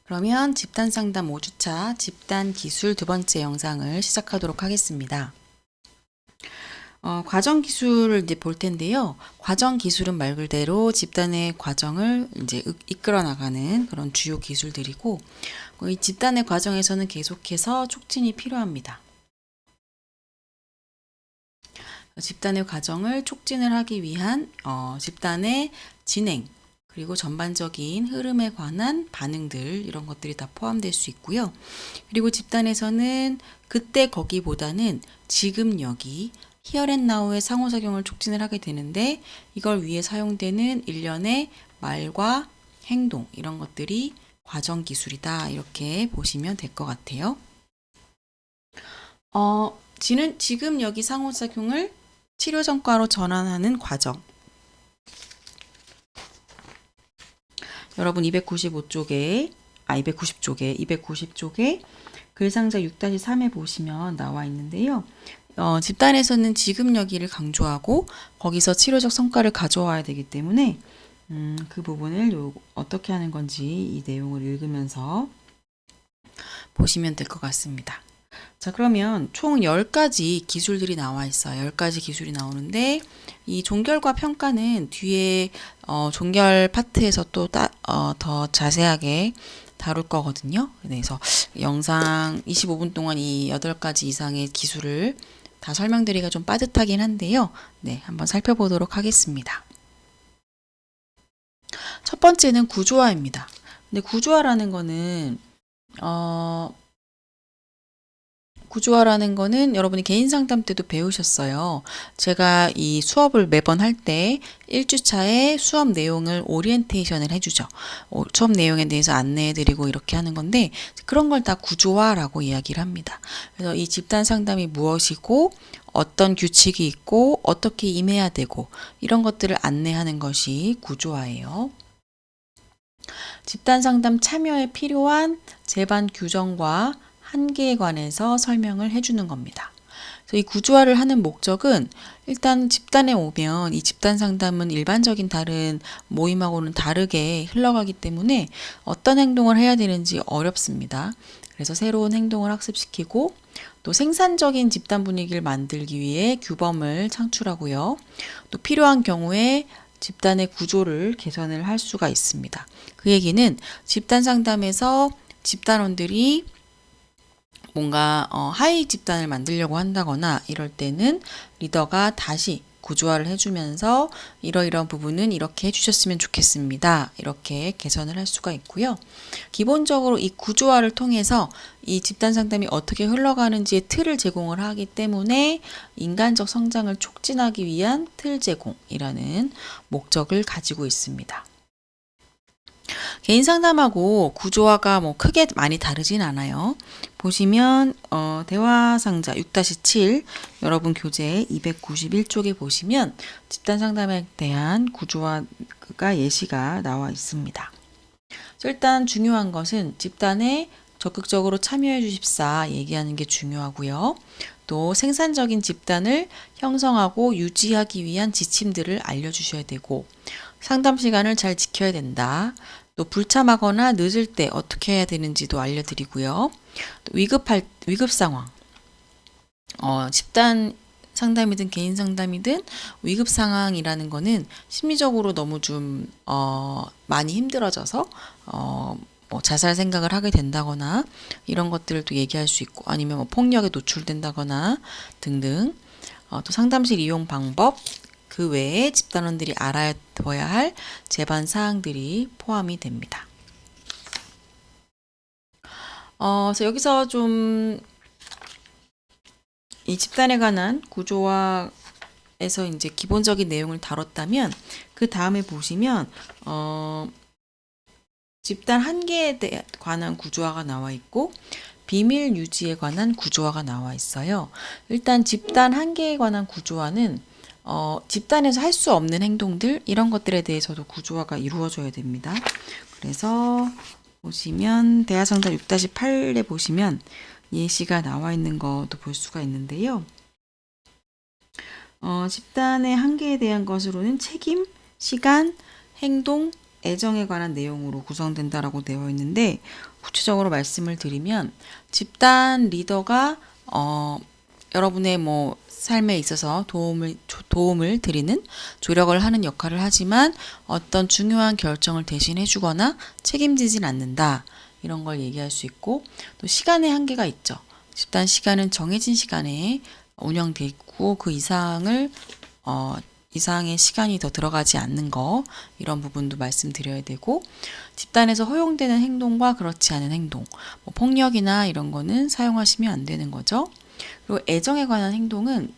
그러면 집단 상담 5주차 집단 기술 두 번째 영상을 시작하도록 하겠습니다. 과정 기술을 이제 볼 텐데요. 과정 기술은 말 그대로 집단의 과정을 이제 이끌어 나가는 그런 주요 기술들이고, 이 집단의 과정에서는 계속해서 촉진이 필요합니다. 집단의 과정을 촉진을 하기 위한 집단의 진행, 그리고 전반적인 흐름에 관한 반응들, 이런 것들이 다 포함될 수 있고요. 그리고 집단에서는 그때 거기보다는 지금 여기, here and now의 상호작용을 촉진을 하게 되는데, 이걸 위해 사용되는 일련의 말과 행동, 이런 것들이 과정 기술이다, 이렇게 보시면 될 것 같아요. 지금 여기 상호작용을 치료 성과로 전환하는 과정. 여러분 290쪽에 글상자 6-3에 보시면 나와 있는데요. 집단에서는 지금 여기를 강조하고 거기서 치료적 성과를 가져와야 되기 때문에 그 부분을 어떻게 하는 건지 이 내용을 읽으면서 보시면 될 것 같습니다. 자, 그러면 총 10가지 기술들이 나와 있어요. 10가지 기술이 나오는데, 이 종결과 평가는 뒤에 종결 파트에서 또 더 자세하게 다룰 거거든요. 그래서 영상 25분 동안 이 8가지 이상의 기술을 다 설명드리기가 좀 빠듯하긴 한데요. 네, 한번 살펴보도록 하겠습니다. 첫 번째는 구조화입니다. 근데 구조화라는 거는 구조화라는 거는 여러분이 개인 상담 때도 배우셨어요. 제가 이 수업을 매번 할 때 1주차에 수업 내용을 오리엔테이션을 해주죠. 수업 내용에 대해서 안내해드리고 이렇게 하는 건데, 그런 걸 다 구조화라고 이야기를 합니다. 그래서 이 집단 상담이 무엇이고, 어떤 규칙이 있고, 어떻게 임해야 되고, 이런 것들을 안내하는 것이 구조화예요. 집단 상담 참여에 필요한 제반 규정과 한계에 관해서 설명을 해주는 겁니다. 그래서 이 구조화를 하는 목적은, 일단 집단에 오면 이 집단 상담은 일반적인 다른 모임하고는 다르게 흘러가기 때문에 어떤 행동을 해야 되는지 어렵습니다. 그래서 새로운 행동을 학습시키고, 또 생산적인 집단 분위기를 만들기 위해 규범을 창출하고요. 또 필요한 경우에 집단의 구조를 개선을 할 수가 있습니다. 그 얘기는 집단 상담에서 집단원들이 뭔가 하위 집단을 만들려고 한다거나 이럴 때는 리더가 다시 구조화를 해주면서 이러이러한 부분은 이렇게 해주셨으면 좋겠습니다. 이렇게 개선을 할 수가 있고요. 기본적으로 이 구조화를 통해서 이 집단 상담이 어떻게 흘러가는지의 틀을 제공을 하기 때문에 인간적 성장을 촉진하기 위한 틀 제공이라는 목적을 가지고 있습니다. 개인 상담하고 구조화가 뭐 크게 많이 다르진 않아요. 보시면 대화 상자 6-7 여러분 교재 291쪽에 보시면 집단 상담에 대한 구조화가 예시가 나와 있습니다. 일단 중요한 것은 집단에 적극적으로 참여해 주십사 얘기하는 게 중요하고요. 또 생산적인 집단을 형성하고 유지하기 위한 지침들을 알려주셔야 되고, 상담 시간을 잘 지켜야 된다. 또 불참하거나 늦을 때 어떻게 해야 되는지도 알려드리고요. 또 위급 상황, 집단 상담이든 개인 상담이든 위급 상황이라는 거는 심리적으로 너무 좀 많이 힘들어져서 뭐 자살 생각을 하게 된다거나 이런 것들을 또 얘기할 수 있고, 아니면 뭐 폭력에 노출된다거나 등등. 또 상담실 이용 방법, 그 외에 집단원들이 알아둬야 할 제반 사항들이 포함이 됩니다. 그래서 여기서 좀 이 집단에 관한 구조화에서 이제 기본적인 내용을 다뤘다면, 그 다음에 보시면 집단 한계에 관한 구조화가 나와 있고, 비밀 유지에 관한 구조화가 나와 있어요. 일단 집단 한계에 관한 구조화는 집단에서 할 수 없는 행동들, 이런 것들에 대해서도 구조화가 이루어져야 됩니다. 그래서 보시면 대화상자 6-8에 보시면 예시가 나와 있는 것도 볼 수가 있는데요. 집단의 한계에 대한 것으로는 책임, 시간, 행동, 애정에 관한 내용으로 구성된다라고 되어 있는데 구체적으로 말씀을 드리면 집단 리더가 여러분의 뭐 삶에 있어서 도움을 드리는 조력을 하는 역할을 하지만 어떤 중요한 결정을 대신해 주거나 책임지진 않는다. 이런 걸 얘기할 수 있고 또 시간의 한계가 있죠. 집단 시간은 정해진 시간에 운영돼 있고 그 이상의 시간이 더 들어가지 않는 거 이런 부분도 말씀드려야 되고 집단에서 허용되는 행동과 그렇지 않은 행동 뭐 폭력이나 이런 거는 사용하시면 안 되는 거죠. 그리고 애정에 관한 행동은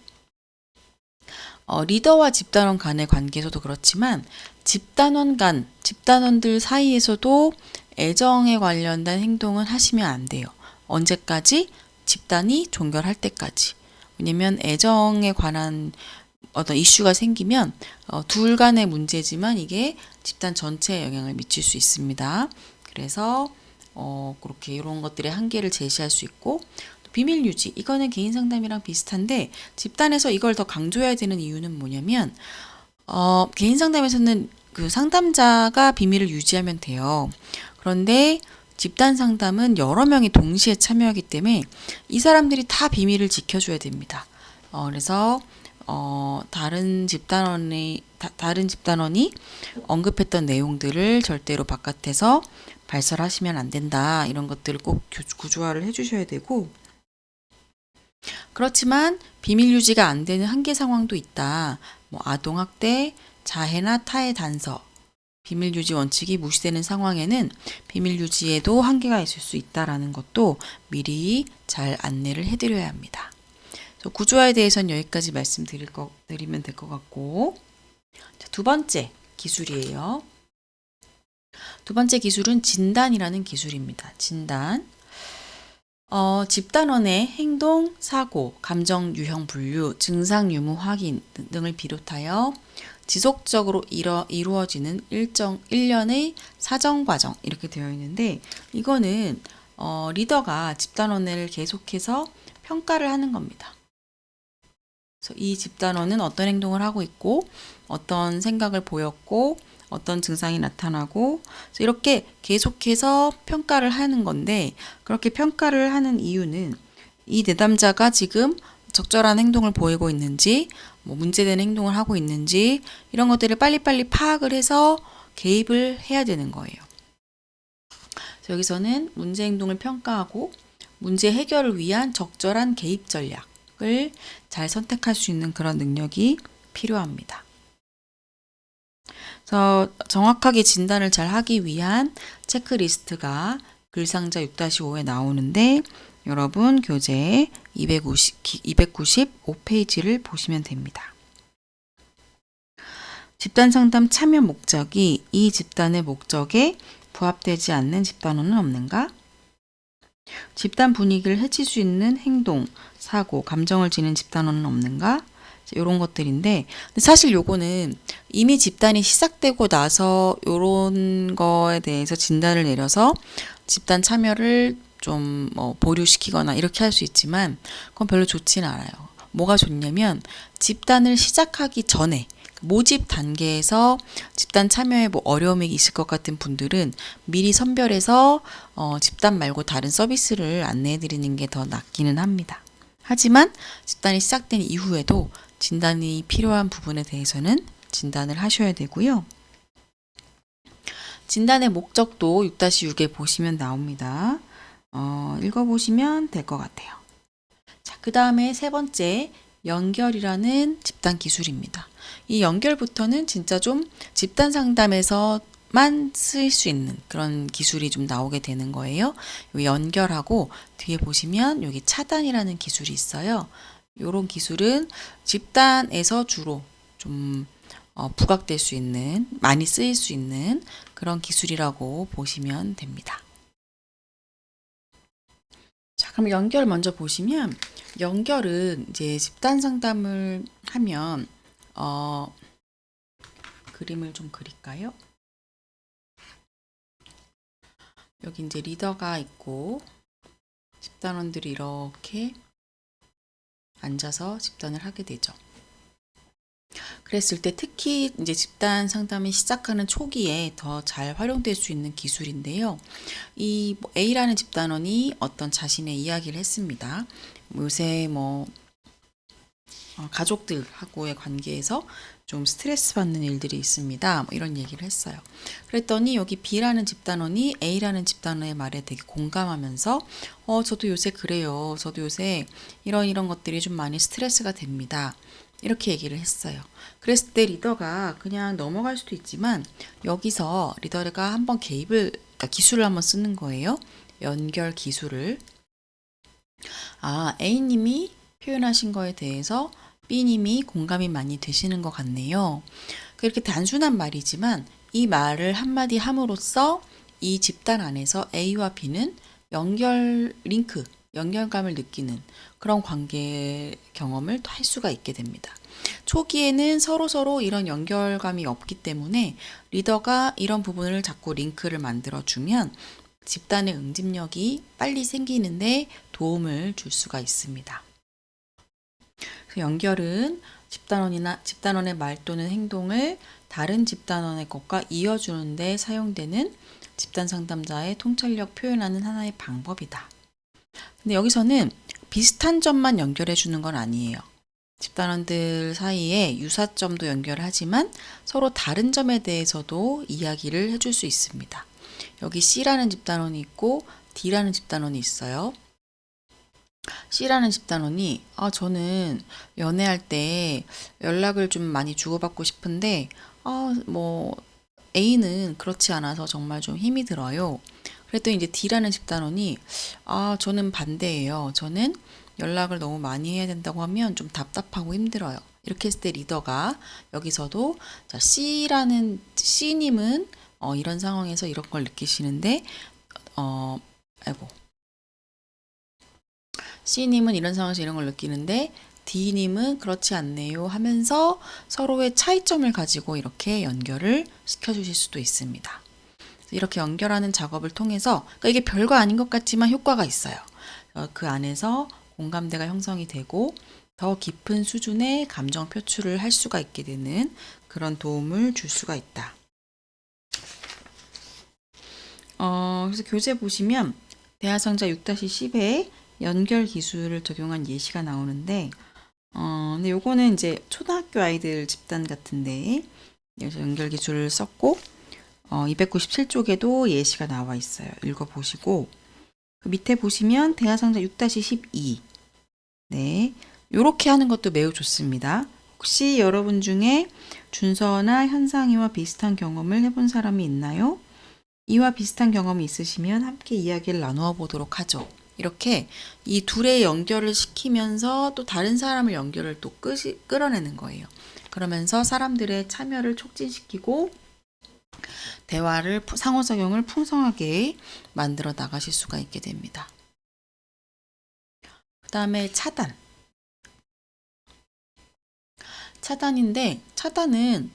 리더와 집단원 간의 관계에서도 그렇지만 집단원들 사이에서도 애정에 관련된 행동은 하시면 안 돼요. 언제까지? 집단이 종결할 때까지. 왜냐면 애정에 관한 어떤 이슈가 생기면 둘 간의 문제지만 이게 집단 전체에 영향을 미칠 수 있습니다. 그래서 그렇게 이런 것들의 한계를 제시할 수 있고 비밀 유지 이거는 개인 상담이랑 비슷한데 집단에서 이걸 더 강조해야 되는 이유는 뭐냐면 개인 상담에서는 그 상담자가 비밀을 유지하면 돼요. 그런데 집단 상담은 여러 명이 동시에 참여하기 때문에 이 사람들이 다 비밀을 지켜줘야 됩니다. 그래서 다른 집단원이 언급했던 내용들을 절대로 바깥에서 발설하시면 안 된다. 이런 것들을 꼭 구조화를 해주셔야 되고 그렇지만 비밀 유지가 안 되는 한계 상황도 있다. 뭐 아동학대, 자해나 타해 단서, 비밀 유지 원칙이 무시되는 상황에는 비밀 유지에도 한계가 있을 수 있다라는 것도 미리 잘 안내를 해드려야 합니다. 구조화에 대해서는 여기까지 말씀드리면 될 것 같고 자, 두 번째 기술이에요. 두 번째 기술은 진단이라는 기술입니다. 진단. 집단원의 행동, 사고, 감정 유형 분류, 증상 유무 확인 등을 비롯하여 지속적으로 이루어지는 일련의 사정 과정 이렇게 되어 있는데 이거는 리더가 집단원을 계속해서 평가를 하는 겁니다. 그래서 이 집단원은 어떤 행동을 하고 있고 어떤 생각을 보였고 어떤 증상이 나타나고 이렇게 계속해서 평가를 하는 건데 그렇게 평가를 하는 이유는 이 내담자가 지금 적절한 행동을 보이고 있는지 뭐 문제되는 행동을 하고 있는지 이런 것들을 빨리빨리 파악을 해서 개입을 해야 되는 거예요. 여기서는 문제 행동을 평가하고 문제 해결을 위한 적절한 개입 전략을 잘 선택할 수 있는 그런 능력이 필요합니다. 그래서 정확하게 진단을 잘 하기 위한 체크리스트가 글상자 6-5에 나오는데 여러분 교재 295페이지를 보시면 됩니다. 집단 상담 참여 목적이 이 집단의 목적에 부합되지 않는 집단원은 없는가? 집단 분위기를 해칠 수 있는 행동, 사고, 감정을 지닌 집단원은 없는가? 이런 것들인데 사실 요거는 이미 집단이 시작되고 나서 요런 거에 대해서 진단을 내려서 집단 참여를 좀 보류시키거나 이렇게 할 수 있지만 그건 별로 좋지는 않아요. 뭐가 좋냐면 집단을 시작하기 전에 모집 단계에서 집단 참여에 뭐 어려움이 있을 것 같은 분들은 미리 선별해서 집단 말고 다른 서비스를 안내해 드리는 게 더 낫기는 합니다. 하지만 집단이 시작된 이후에도 진단이 필요한 부분에 대해서는 진단을 하셔야 되고요. 진단의 목적도 6-6에 보시면 나옵니다. 읽어보시면 될 것 같아요. 자, 그 다음에 세 번째, 연결이라는 집단 기술입니다. 이 연결부터는 진짜 좀 집단 상담에서만 쓰일 수 있는 그런 기술이 좀 나오게 되는 거예요. 연결하고 뒤에 보시면 여기 차단이라는 기술이 있어요. 이런 기술은 집단에서 주로 좀 부각될 수 있는, 많이 쓰일 수 있는 그런 기술이라고 보시면 됩니다. 자, 그럼 연결 먼저 보시면 연결은 이제 집단 상담을 하면 그림을 좀 그릴까요? 여기 이제 리더가 있고 집단원들이 이렇게 앉아서 집단을 하게 되죠. 그랬을 때 특히 이제 집단 상담이 시작하는 초기에 더 잘 활용될 수 있는 기술인데요. 이 A라는 집단원이 어떤 자신의 이야기를 했습니다. 요새 가족들하고의 관계에서 좀 스트레스 받는 일들이 있습니다. 이런 얘기를 했어요. 그랬더니 여기 B라는 집단원이 A라는 집단원의 말에 되게 공감하면서 저도 요새 그래요. 저도 요새 이런 것들이 좀 많이 스트레스가 됩니다. 이렇게 얘기를 했어요. 그랬을 때 리더가 그냥 넘어갈 수도 있지만 여기서 리더가 한번 그러니까 기술을 한번 쓰는 거예요. 연결 기술을. A님이 표현하신 거에 대해서 B님이 공감이 많이 되시는 것 같네요. 그렇게 단순한 말이지만 이 말을 한마디 함으로써 이 집단 안에서 A와 B는 연결감을 느끼는 그런 관계 경험을 할 수가 있게 됩니다. 초기에는 서로 이런 연결감이 없기 때문에 리더가 이런 부분을 자꾸 링크를 만들어주면 집단의 응집력이 빨리 생기는데 도움을 줄 수가 있습니다. 연결은 집단원의 말 또는 행동을 다른 집단원의 것과 이어주는 데 사용되는 집단 상담자의 통찰력 표현하는 하나의 방법이다. 근데 여기서는 비슷한 점만 연결해 주는 건 아니에요. 집단원들 사이에 유사점도 연결하지만 서로 다른 점에 대해서도 이야기를 해줄 수 있습니다. 여기 C라는 집단원이 있고 D라는 집단원이 있어요. C라는 집단원이 저는 연애할 때 연락을 좀 많이 주고받고 싶은데 A는 그렇지 않아서 정말 좀 힘이 들어요. 그랬더니 이제 D라는 집단원이 저는 반대예요. 저는 연락을 너무 많이 해야 된다고 하면 좀 답답하고 힘들어요. 이렇게 했을 때 리더가 여기서도 C님은 이런 상황에서 이런 걸 느끼시는데 C님은 이런 상황에서 이런 걸 느끼는데 D님은 그렇지 않네요 하면서 서로의 차이점을 가지고 이렇게 연결을 시켜주실 수도 있습니다. 이렇게 연결하는 작업을 통해서 그러니까 이게 별거 아닌 것 같지만 효과가 있어요. 그 안에서 공감대가 형성이 되고 더 깊은 수준의 감정 표출을 할 수가 있게 되는 그런 도움을 줄 수가 있다. 그래서 교재 보시면 대하상자 6-10에 연결 기술을 적용한 예시가 나오는데 근데 요거는 이제 초등학교 아이들 집단 같은데 여기서 연결 기술을 썼고 297쪽에도 예시가 나와 있어요. 읽어보시고 그 밑에 보시면 대하상자 6-12 네, 요렇게 하는 것도 매우 좋습니다. 혹시 여러분 중에 준서나 현상이와 비슷한 경험을 해본 사람이 있나요? 이와 비슷한 경험이 있으시면 함께 이야기를 나누어 보도록 하죠. 이렇게 이 둘의 연결을 시키면서 또 다른 사람을 연결을 또 끌어내는 거예요. 그러면서 사람들의 참여를 촉진시키고 대화를 상호작용을 풍성하게 만들어 나가실 수가 있게 됩니다. 그 다음에 차단인데 차단은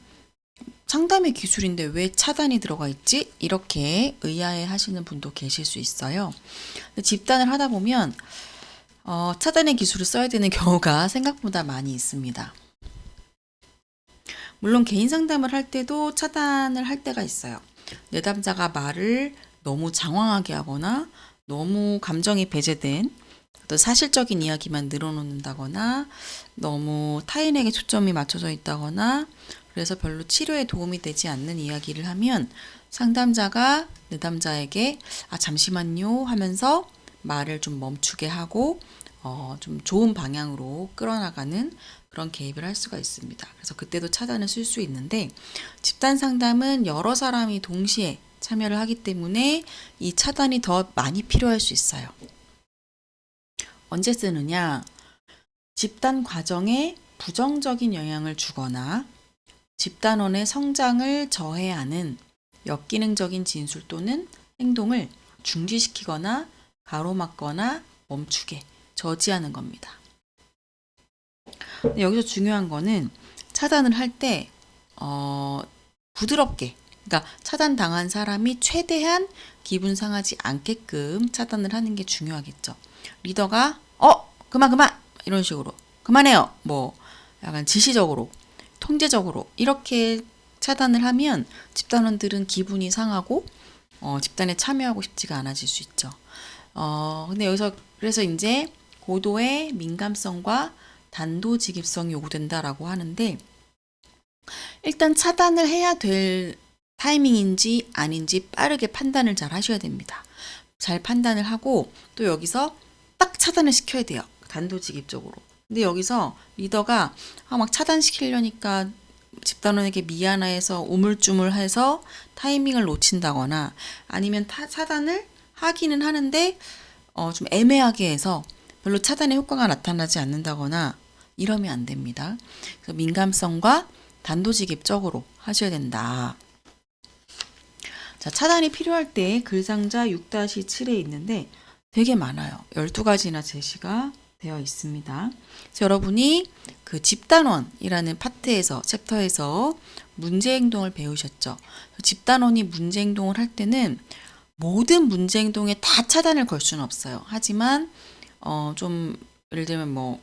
상담의 기술인데 왜 차단이 들어가 있지? 이렇게 의아해 하시는 분도 계실 수 있어요. 집단을 하다 보면 차단의 기술을 써야 되는 경우가 생각보다 많이 있습니다. 물론 개인 상담을 할 때도 차단을 할 때가 있어요. 내담자가 말을 너무 장황하게 하거나 너무 감정이 배제된 어떤 사실적인 이야기만 늘어놓는다거나 너무 타인에게 초점이 맞춰져 있다거나 그래서 별로 치료에 도움이 되지 않는 이야기를 하면 상담자가 내담자에게 잠시만요 하면서 말을 좀 멈추게 하고 좀 좋은 방향으로 끌어나가는 그런 개입을 할 수가 있습니다. 그래서 그때도 차단을 쓸 수 있는데 집단 상담은 여러 사람이 동시에 참여를 하기 때문에 이 차단이 더 많이 필요할 수 있어요. 언제 쓰느냐? 집단 과정에 부정적인 영향을 주거나 집단원의 성장을 저해하는 역기능적인 진술 또는 행동을 중지시키거나 가로막거나 멈추게 저지하는 겁니다. 여기서 중요한 거는 차단을 할 때 부드럽게 그러니까 차단당한 사람이 최대한 기분 상하지 않게끔 차단을 하는 게 중요하겠죠. 리더가 그만 이런 식으로 그만해요 약간 지시적으로 통제적으로 이렇게 차단을 하면 집단원들은 기분이 상하고 집단에 참여하고 싶지가 않아질 수 있죠. 근데 여기서 그래서 이제 고도의 민감성과 단도직입성이 요구된다라고 하는데 일단 차단을 해야 될 타이밍인지 아닌지 빠르게 판단을 잘 하셔야 됩니다. 잘 판단을 하고 또 여기서 딱 차단을 시켜야 돼요. 단도직입적으로. 근데 여기서 리더가 막 차단시키려니까 집단원에게 미안해서 우물쭈물해서 타이밍을 놓친다거나 아니면 차단을 하기는 하는데 좀 애매하게 해서 별로 차단의 효과가 나타나지 않는다거나 이러면 안 됩니다. 그래서 민감성과 단도직입적으로 하셔야 된다. 자, 차단이 필요할 때 글상자 6-7에 있는데 되게 많아요. 12가지나 제시가 되어 있습니다. 그래서 여러분이 그 집단원이라는 파트에서, 챕터에서 문제행동을 배우셨죠. 집단원이 문제행동을 할 때는 모든 문제행동에 다 차단을 걸 수는 없어요. 하지만 좀 예를 들면 뭐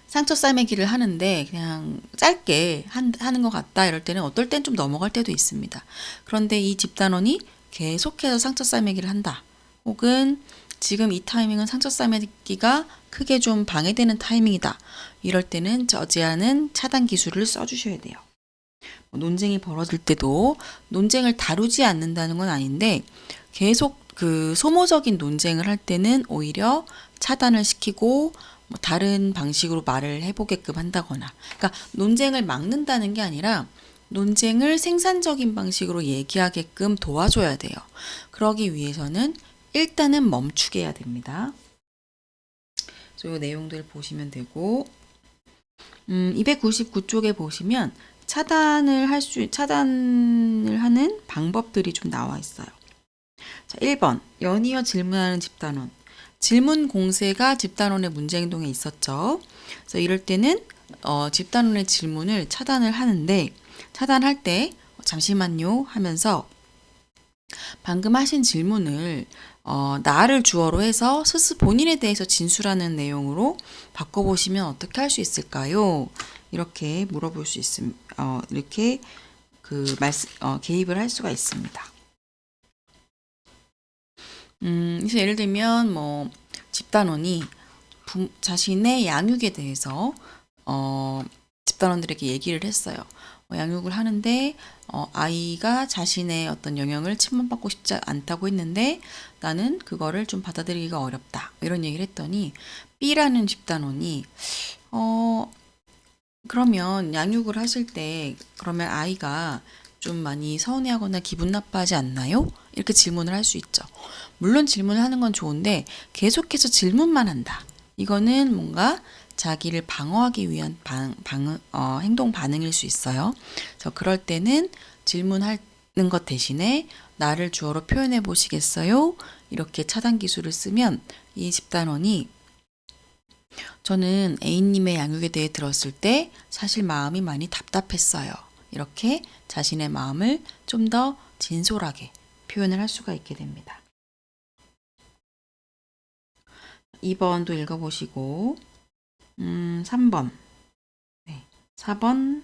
상처 싸매기를 하는데 그냥 짧게 하는 것 같다 이럴 때는 어떨 땐 좀 넘어갈 때도 있습니다. 그런데 이 집단원이 계속해서 상처 싸매기를 한다. 혹은 지금 이 타이밍은 상처 싸매기가 크게 좀 방해되는 타이밍이다. 이럴 때는 저지하는 차단 기술을 써주셔야 돼요. 논쟁이 벌어질 때도 논쟁을 다루지 않는다는 건 아닌데 계속 그 소모적인 논쟁을 할 때는 오히려 차단을 시키고 다른 방식으로 말을 해보게끔 한다거나 그러니까 논쟁을 막는다는 게 아니라 논쟁을 생산적인 방식으로 얘기하게끔 도와줘야 돼요. 그러기 위해서는 일단은 멈추게 해야 됩니다. 이 내용들 보시면 되고 299쪽에 보시면 차단을 하는 방법들이 좀 나와 있어요. 자, 1번 연이어 질문하는 집단원. 질문 공세가 집단원의 문제 행동에 있었죠. 그래서 이럴 때는 집단원의 질문을 차단을 하는데 차단할 때 잠시만요 하면서 방금 하신 질문을 나를 주어로 해서 스스 본인에 대해서 진술하는 내용으로 바꿔보시면 어떻게 할 수 있을까요? 이렇게 물어볼 수 있습니다. 이렇게 개입을 할 수가 있습니다. 그래서 예를 들면 뭐 집단원이 자신의 양육에 대해서 집단원들에게 얘기를 했어요. 양육을 하는데 아이가 자신의 어떤 영향을 침범받고 싶지 않다고 했는데 나는 그거를 좀 받아들이기가 어렵다. 이런 얘기를 했더니 B라는 집단원이 그러면 양육을 하실 때 그러면 아이가 좀 많이 서운해하거나 기분 나빠하지 않나요? 이렇게 질문을 할 수 있죠. 물론 질문을 하는 건 좋은데 계속해서 질문만 한다. 이거는 뭔가 자기를 방어하기 위한 행동 반응일 수 있어요. 그래서 그럴 때는 질문하는 것 대신에 나를 주어로 표현해 보시겠어요? 이렇게 차단 기술을 쓰면 이 집단원이 저는 A님의 양육에 대해 들었을 때 사실 마음이 많이 답답했어요. 이렇게 자신의 마음을 좀 더 진솔하게 표현을 할 수가 있게 됩니다. 2번도 읽어보시고 3번, 4번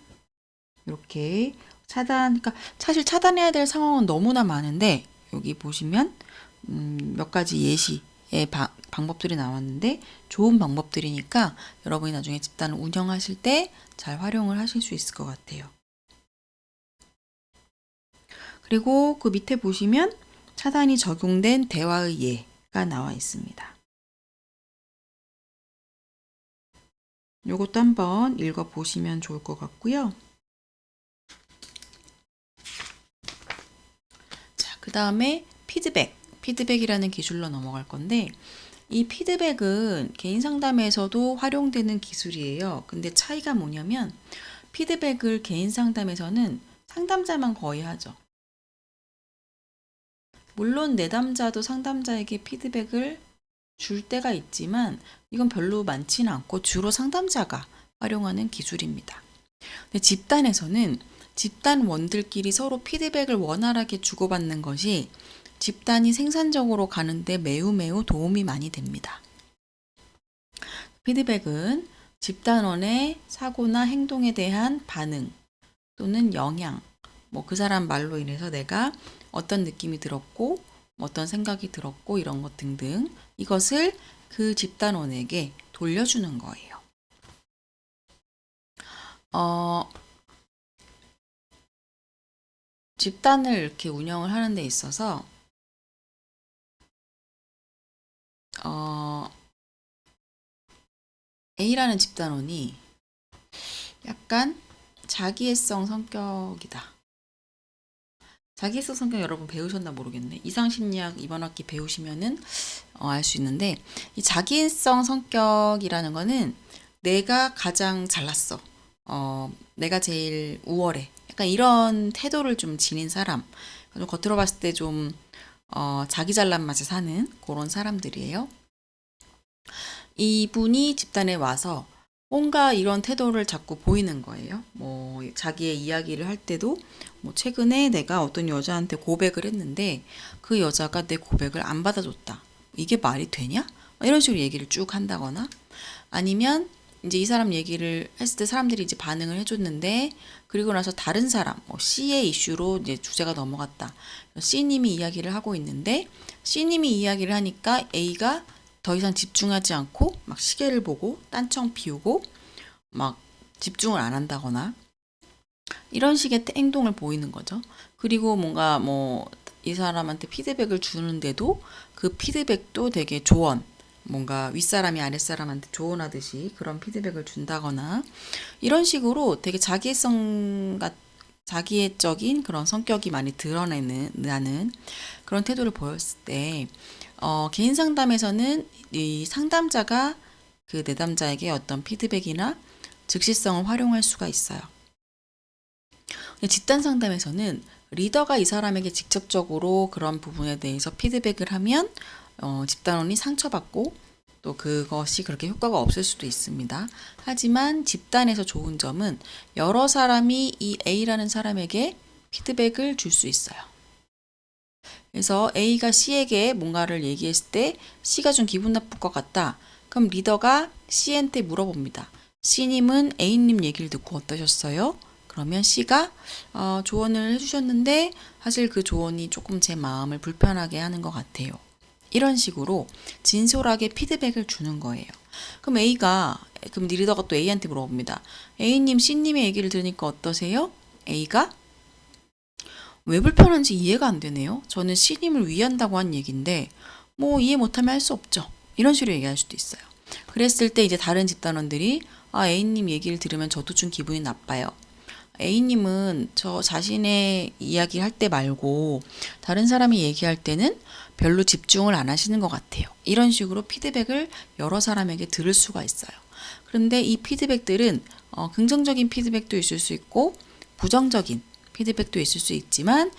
이렇게 그러니까 사실 차단해야 될 상황은 너무나 많은데 여기 보시면 몇 가지 예시의 방법들이 나왔는데 좋은 방법들이니까 여러분이 나중에 집단을 운영하실 때 잘 활용을 하실 수 있을 것 같아요. 그리고 그 밑에 보시면 차단이 적용된 대화의 예가 나와 있습니다. 이것도 한번 읽어보시면 좋을 것 같고요. 자, 그 다음에 피드백이라는 기술로 넘어갈 건데 이 피드백은 개인 상담에서도 활용되는 기술이에요. 근데 차이가 뭐냐면 피드백을 개인 상담에서는 상담자만 거의 하죠. 물론 내담자도 상담자에게 피드백을 줄 때가 있지만 이건 별로 많지는 않고 주로 상담자가 활용하는 기술입니다. 근데 집단에서는 집단원들끼리 서로 피드백을 원활하게 주고받는 것이 집단이 생산적으로 가는데 매우 도움이 많이 됩니다. 피드백은 집단원의 사고나 행동에 대한 반응 또는 영향, 뭐 그 사람 말로 인해서 내가 어떤 느낌이 들었고, 어떤 생각이 들었고, 이런 것 등등 이것을 그 집단원에게 돌려주는 거예요. 집단을 이렇게 운영을 하는 데 있어서 A라는 집단원이 약간 자기애성 성격이다. 자기애성 성격 여러분 배우셨나 모르겠네. 이상심리학 이번 학기 배우시면은 알 수 있는데, 이 자기애성 성격이라는 거는 내가 가장 잘났어. 내가 제일 우월해. 약간 이런 태도를 좀 지닌 사람. 좀 겉으로 봤을 때 좀 자기 잘난 맛에 사는 그런 사람들이에요. 이분이 집단에 와서 뭔가 이런 태도를 자꾸 보이는 거예요. 뭐 자기의 이야기를 할 때도 뭐 최근에 내가 어떤 여자한테 고백을 했는데 그 여자가 내 고백을 안 받아줬다. 이게 말이 되냐? 이런 식으로 얘기를 쭉 한다거나, 아니면 이제 이 사람 얘기를 했을 때 사람들이 이제 반응을 해줬는데 그리고 나서 다른 사람, C의 이슈로 이제 주제가 넘어갔다. C님이 이야기를 하고 있는데 C님이 이야기를 하니까 A가 더 이상 집중하지 않고 막 시계를 보고 딴청 피우고 막 집중을 안 한다거나 이런 식의 행동을 보이는 거죠. 그리고 뭔가 뭐 이 사람한테 피드백을 주는데도 그 피드백도 되게 조언, 뭔가 윗사람이 아랫사람한테 조언하듯이 그런 피드백을 준다거나 이런 식으로 되게 자기애적인 그런 성격이 많이 드러내는 나는 그런 태도를 보였을 때 개인 상담에서는 이 상담자가 그 내담자에게 어떤 피드백이나 즉시성을 활용할 수가 있어요. 집단 상담에서는 리더가 이 사람에게 직접적으로 그런 부분에 대해서 피드백을 하면 집단원이 상처받고 또 그것이 그렇게 효과가 없을 수도 있습니다. 하지만 집단에서 좋은 점은 여러 사람이 이 A라는 사람에게 피드백을 줄 수 있어요. 그래서 A가 C에게 뭔가를 얘기했을 때 C가 좀 기분 나쁠 것 같다. 그럼 리더가 C한테 물어봅니다. C님은 A님 얘기를 듣고 어떠셨어요? 그러면 C가 조언을 해주셨는데 사실 그 조언이 조금 제 마음을 불편하게 하는 것 같아요. 이런 식으로 진솔하게 피드백을 주는 거예요. 그럼 리더가 또 A한테 물어봅니다. A님, C님의 얘기를 들으니까 어떠세요? A가 왜 불편한지 이해가 안 되네요. 저는 C님을 위한다고 한 얘기인데 뭐 이해 못하면 할 수 없죠. 이런 식으로 얘기할 수도 있어요. 그랬을 때 이제 다른 집단원들이 A님 얘기를 들으면 저도 좀 기분이 나빠요. A님은 저 자신의 이야기 할 때 말고 다른 사람이 얘기할 때는 별로 집중을 안 하시는 것 같아요. 이런 식으로 피드백을 여러 사람에게 들을 수가 있어요. 그런데 이 피드백들은 긍정적인 피드백도 있을 수 있고 부정적인 피드백도 있을 수 있지만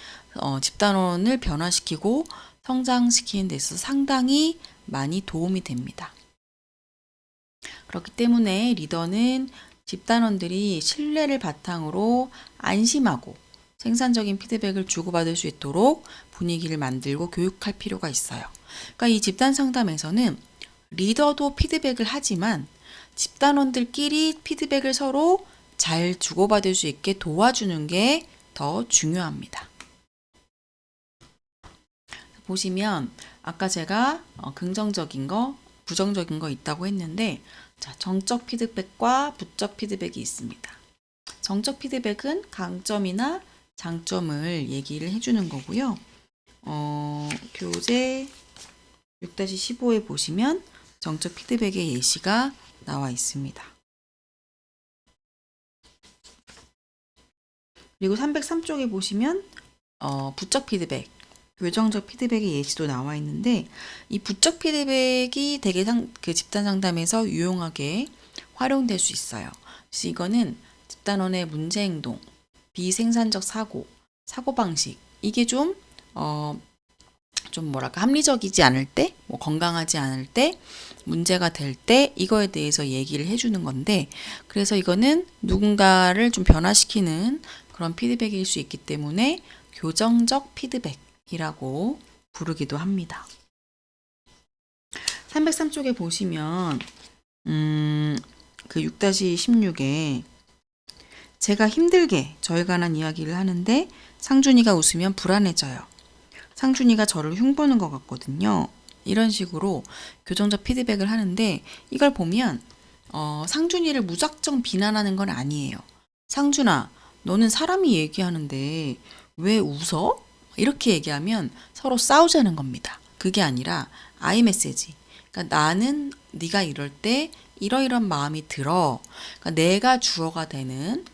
집단원을 변화시키고 성장시키는 데 있어서 상당히 많이 도움이 됩니다. 그렇기 때문에 리더는 집단원들이 신뢰를 바탕으로 안심하고 생산적인 피드백을 주고받을 수 있도록 분위기를 만들고 교육할 필요가 있어요. 그러니까 이 집단 상담에서는 리더도 피드백을 하지만 집단원들끼리 피드백을 서로 잘 주고받을 수 있게 도와주는 게 더 중요합니다. 보시면 아까 제가 긍정적인 거, 부정적인 거 있다고 했는데, 자, 정적 피드백과 부적 피드백이 있습니다. 정적 피드백은 강점이나 장점을 얘기를 해주는 거고요. 교재 6-15에 보시면 정적 피드백의 예시가 나와 있습니다. 그리고 303쪽에 보시면 부적 피드백, 교정적 피드백의 예시도 나와 있는데 이 부적 피드백이 되게 그 집단 상담에서 유용하게 활용될 수 있어요. 그래서 이거는 집단원의 문제 행동, 비생산적 사고방식, 이게 좀 뭐랄까 합리적이지 않을 때, 뭐 건강하지 않을 때, 문제가 될 때 이거에 대해서 얘기를 해주는 건데, 그래서 이거는 누군가를 좀 변화시키는 그런 피드백일 수 있기 때문에 교정적 피드백이라고 부르기도 합니다. 303쪽에 보시면 그 6-16에 제가 힘들게 저에 관한 이야기를 하는데 상준이가 웃으면 불안해져요. 상준이가 저를 흉보는 것 같거든요. 이런 식으로 교정적 피드백을 하는데 이걸 보면 상준이를 무작정 비난하는 건 아니에요. 상준아, 너는 사람이 얘기하는데 왜 웃어? 이렇게 얘기하면 서로 싸우자는 겁니다. 그게 아니라 I 메시지. 그러니까 나는 네가 이럴 때 이러이런 마음이 들어. 그러니까 내가 주어가 되는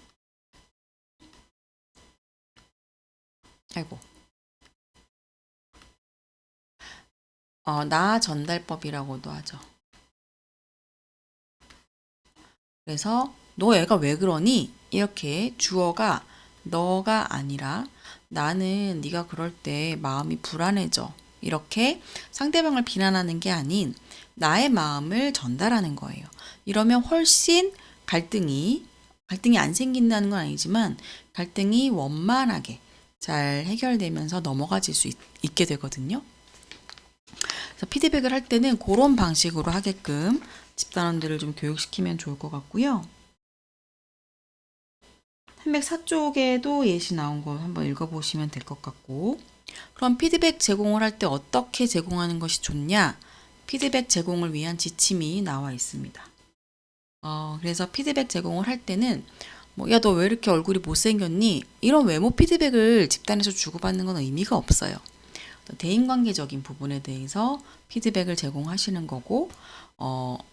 아이고 나 전달법이라고도 하죠. 그래서 너 애가 왜 그러니? 이렇게 주어가 너가 아니라 나는 네가 그럴 때 마음이 불안해져. 이렇게 상대방을 비난하는 게 아닌 나의 마음을 전달하는 거예요. 이러면 훨씬 갈등이 안 생긴다는 건 아니지만 갈등이 원만하게 잘 해결되면서 넘어가질 수 있게 되거든요. 그래서 피드백을 할 때는 그런 방식으로 하게끔 집단원들을 좀 교육시키면 좋을 것 같고요. 304쪽에도 예시 나온 거 한번 읽어보시면 될 것 같고, 그럼 피드백 제공을 할 때 어떻게 제공하는 것이 좋냐? 피드백 제공을 위한 지침이 나와 있습니다. 그래서 피드백 제공을 할 때는 야, 너 왜 이렇게 얼굴이 못생겼니? 이런 외모 피드백을 집단에서 주고받는 건 의미가 없어요. 대인관계적인 부분에 대해서 피드백을 제공하시는 거고,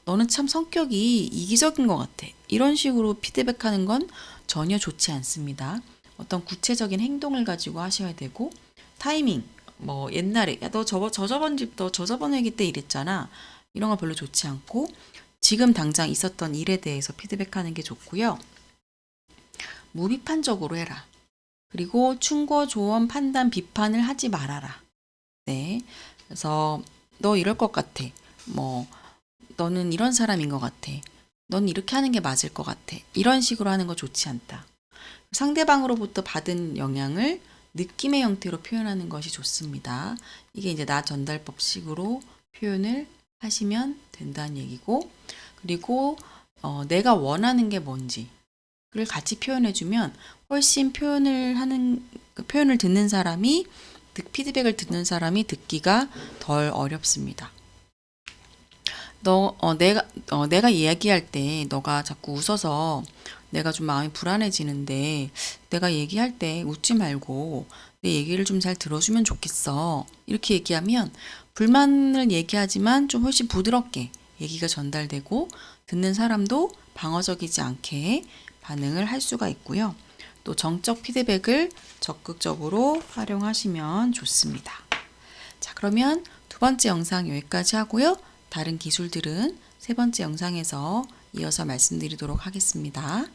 너는 참 성격이 이기적인 것 같아. 이런 식으로 피드백하는 건 전혀 좋지 않습니다. 어떤 구체적인 행동을 가지고 하셔야 되고, 타이밍, 옛날에, 야, 너 저저번 회기 때 이랬잖아. 이런 거 별로 좋지 않고, 지금 당장 있었던 일에 대해서 피드백하는 게 좋고요. 무비판적으로 해라. 그리고 충고, 조언, 판단, 비판을 하지 말아라. 네. 그래서 너 이럴 것 같아. 너는 이런 사람인 것 같아. 넌 이렇게 하는 게 맞을 것 같아. 이런 식으로 하는 거 좋지 않다. 상대방으로부터 받은 영향을 느낌의 형태로 표현하는 것이 좋습니다. 이게 이제 나 전달법식으로 표현을 하시면 된다는 얘기고, 그리고 내가 원하는 게 뭔지를 같이 표현해주면 훨씬 표현을 듣는 사람이 피드백을 듣는 사람이 듣기가 덜 어렵습니다. 내가 이야기할 때 너가 자꾸 웃어서 내가 좀 마음이 불안해지는데 내가 얘기할 때 웃지 말고 내 얘기를 좀 잘 들어주면 좋겠어. 이렇게 얘기하면 불만을 얘기하지만 좀 훨씬 부드럽게 얘기가 전달되고 듣는 사람도 방어적이지 않게 반응을 할 수가 있고요. 또 정적 피드백을 적극적으로 활용하시면 좋습니다. 자, 그러면 두 번째 영상 여기까지 하고요. 다른 기술들은 세 번째 영상에서 이어서 말씀드리도록 하겠습니다.